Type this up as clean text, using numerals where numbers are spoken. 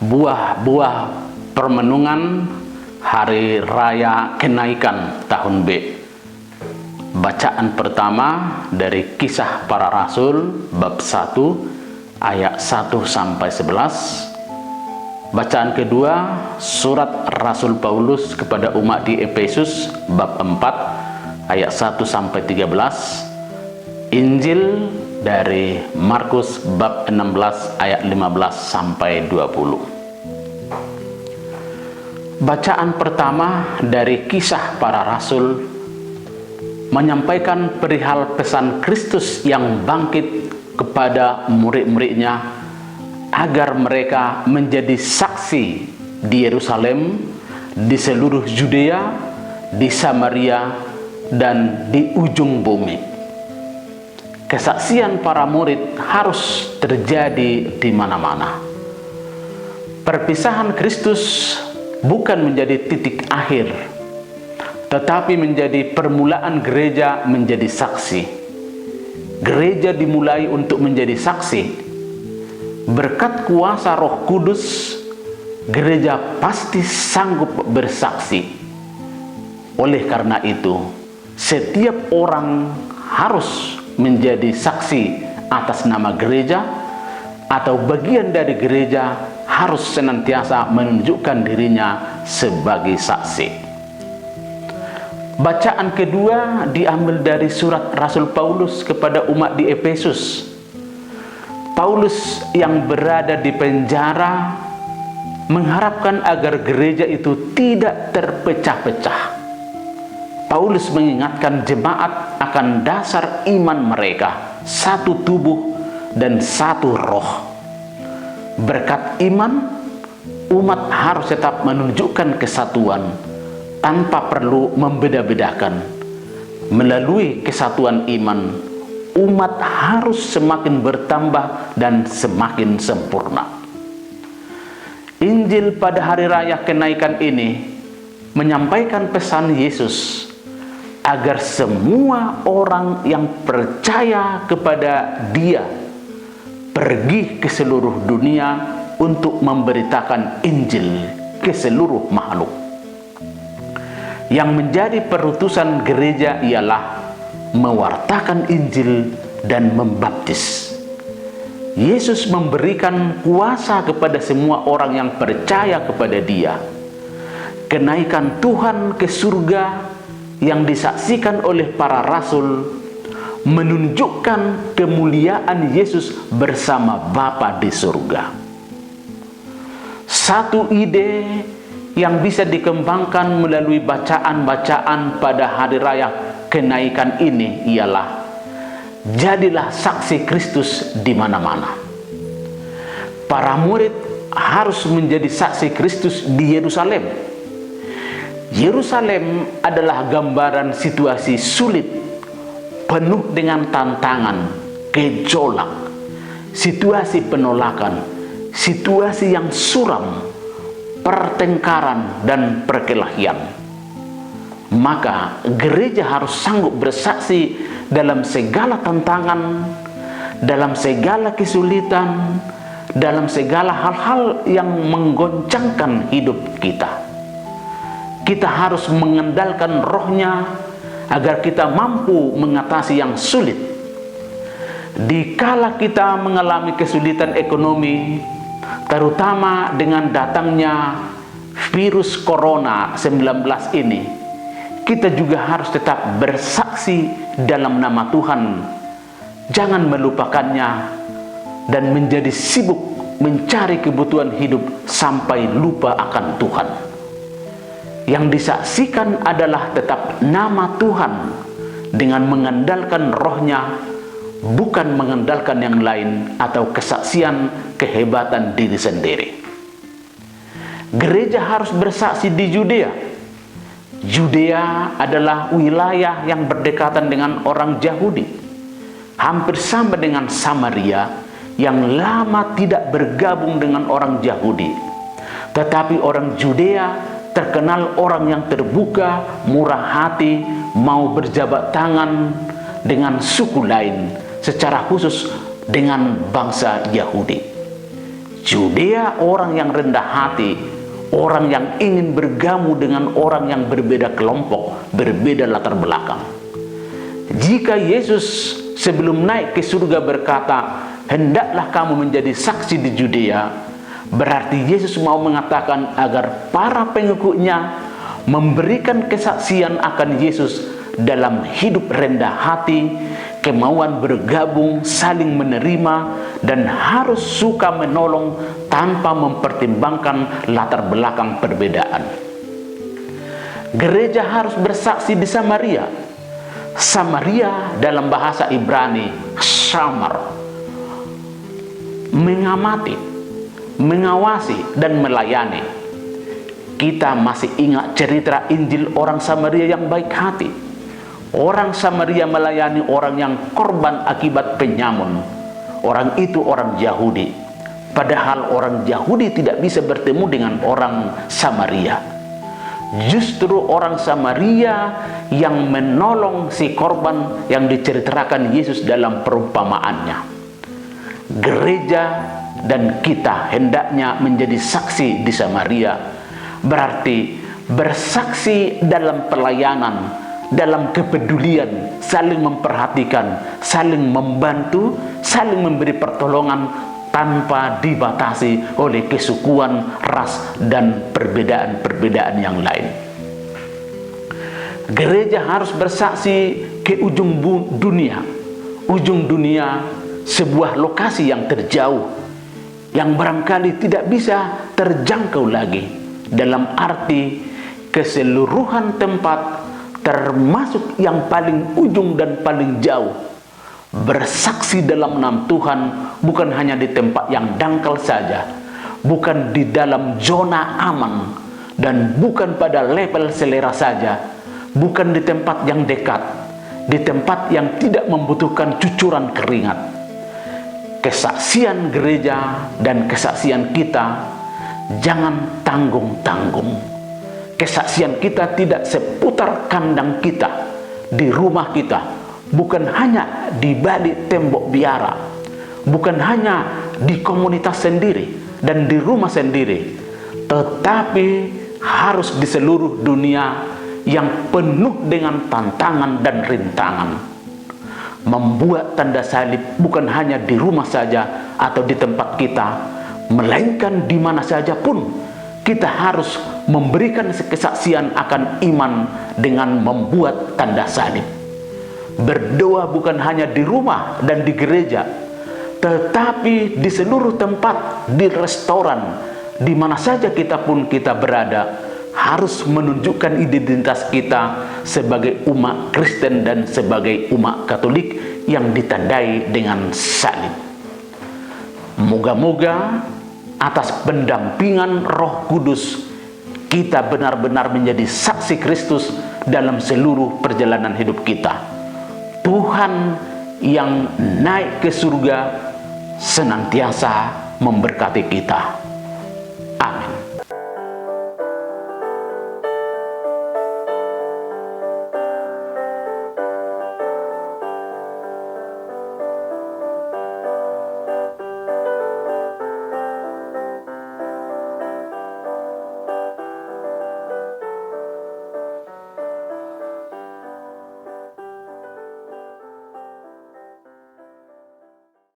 buah-buah permenungan Hari Raya Kenaikan Tahun B. Bacaan pertama dari Kisah Para Rasul bab 1 ayat 1 sampai 11. Bacaan kedua surat Rasul Paulus kepada umat di Efesus bab 4 ayat 1 sampai 13. Injil dari Markus bab 16 ayat 15 sampai 20. Bacaan pertama dari Kisah Para Rasul menyampaikan perihal pesan Kristus yang bangkit kepada murid-muridnya agar mereka menjadi saksi di Yerusalem, di seluruh Yudea, di Samaria, dan di ujung bumi. Kesaksian para murid harus terjadi di mana-mana. Perpisahan Kristus bukan menjadi titik akhir, tetapi menjadi permulaan gereja menjadi saksi. Gereja dimulai untuk menjadi saksi. Berkat kuasa Roh Kudus, gereja pasti sanggup bersaksi. Oleh karena itu, setiap orang harus menjadi saksi atas nama gereja, atau bagian dari gereja harus senantiasa menunjukkan dirinya sebagai saksi. Bacaan kedua diambil dari surat Rasul Paulus kepada umat di Efesus. Paulus yang berada di penjara mengharapkan agar gereja itu tidak terpecah-pecah. Paulus mengingatkan jemaat akan dasar iman mereka, satu tubuh dan satu roh. Berkat iman, umat harus tetap menunjukkan kesatuan tanpa perlu membeda-bedakan. Melalui kesatuan iman, umat harus semakin bertambah dan semakin sempurna. Injil pada hari raya kenaikan ini menyampaikan pesan Yesus agar semua orang yang percaya kepada Dia pergi ke seluruh dunia untuk memberitakan Injil ke seluruh makhluk. Yang menjadi perutusan gereja ialah mewartakan Injil dan membaptis. Yesus memberikan kuasa kepada semua orang yang percaya kepada Dia. Kenaikan Tuhan ke surga yang disaksikan oleh para rasul menunjukkan kemuliaan Yesus bersama Bapa di surga. Satu ide yang bisa dikembangkan melalui bacaan-bacaan pada hari raya kenaikan ini ialah jadilah saksi Kristus di mana-mana. Para murid harus menjadi saksi Kristus di Yerusalem. Yerusalem adalah gambaran situasi sulit, penuh dengan tantangan, gejolak, situasi penolakan, situasi yang suram, pertengkaran dan perkelahian. Maka gereja harus sanggup bersaksi dalam segala tantangan, dalam segala kesulitan, dalam segala hal-hal yang menggoncangkan hidup kita. Kita harus mengandalkan rohnya agar kita mampu mengatasi yang sulit. Dikala kita mengalami kesulitan ekonomi, terutama dengan datangnya virus corona 19 ini, kita juga harus tetap bersaksi dalam nama Tuhan. Jangan melupakannya dan menjadi sibuk mencari kebutuhan hidup sampai lupa akan Tuhan. Yang disaksikan adalah tetap nama Tuhan dengan mengandalkan rohnya, bukan mengandalkan yang lain atau kesaksian kehebatan diri sendiri. Gereja harus bersaksi di Yudea. Yudea adalah wilayah yang berdekatan dengan orang Yahudi, hampir sama dengan Samaria yang lama tidak bergabung dengan orang Yahudi. Tetapi orang Yudea terkenal orang yang terbuka, murah hati, mau berjabat tangan dengan suku lain, secara khusus dengan bangsa Yahudi. Judea orang yang rendah hati, orang yang ingin bergamu dengan orang yang berbeda kelompok, berbeda latar belakang. Jika Yesus sebelum naik ke surga berkata, hendaklah kamu menjadi saksi di Judea, berarti Yesus mau mengatakan agar para pengikutnya memberikan kesaksian akan Yesus dalam hidup rendah hati, kemauan bergabung, saling menerima, dan harus suka menolong tanpa mempertimbangkan latar belakang perbedaan. Gereja harus bersaksi di Samaria. Samaria dalam bahasa Ibrani, Samar, mengamati, mengawasi, dan melayani. Kita masih ingat cerita Injil orang Samaria yang baik hati. Orang Samaria melayani orang yang korban akibat penyamun. Orang itu orang Yahudi. Padahal orang Yahudi tidak bisa bertemu dengan orang Samaria. Justru orang Samaria yang menolong si korban yang diceritakan Yesus dalam perumpamaannya. Gereja dan kita hendaknya menjadi saksi di Samaria. Berarti bersaksi dalam pelayanan, dalam kepedulian, saling memperhatikan, saling membantu, saling memberi pertolongan tanpa dibatasi oleh kesukuan, ras, dan perbedaan-perbedaan yang lain. Gereja harus bersaksi ke ujung dunia. Ujung dunia sebuah lokasi yang terjauh, yang barangkali tidak bisa terjangkau lagi, dalam arti keseluruhan tempat, termasuk yang paling ujung dan paling jauh. Bersaksi dalam nama Tuhan bukan hanya di tempat yang dangkal saja, bukan di dalam zona aman, dan bukan pada level selera saja, bukan di tempat yang dekat, di tempat yang tidak membutuhkan cucuran keringat. Kesaksian gereja dan kesaksian kita jangan tanggung-tanggung. Kesaksian kita tidak seputar kandang kita, di rumah kita, bukan hanya di balik tembok biara, bukan hanya di komunitas sendiri dan di rumah sendiri, tetapi harus di seluruh dunia yang penuh dengan tantangan dan rintangan. Membuat tanda salib bukan hanya di rumah saja atau di tempat kita, melainkan di mana saja pun kita harus memberikan kesaksian akan iman dengan membuat tanda salib. Berdoa bukan hanya di rumah dan di gereja, tetapi di seluruh tempat, di restoran, di mana saja kita berada, harus menunjukkan identitas kita sebagai umat Kristen dan sebagai umat Katolik yang ditandai dengan salib. Moga-moga atas pendampingan Roh Kudus kita benar-benar menjadi saksi Kristus dalam seluruh perjalanan hidup kita. Tuhan yang naik ke surga senantiasa memberkati kita. Amin.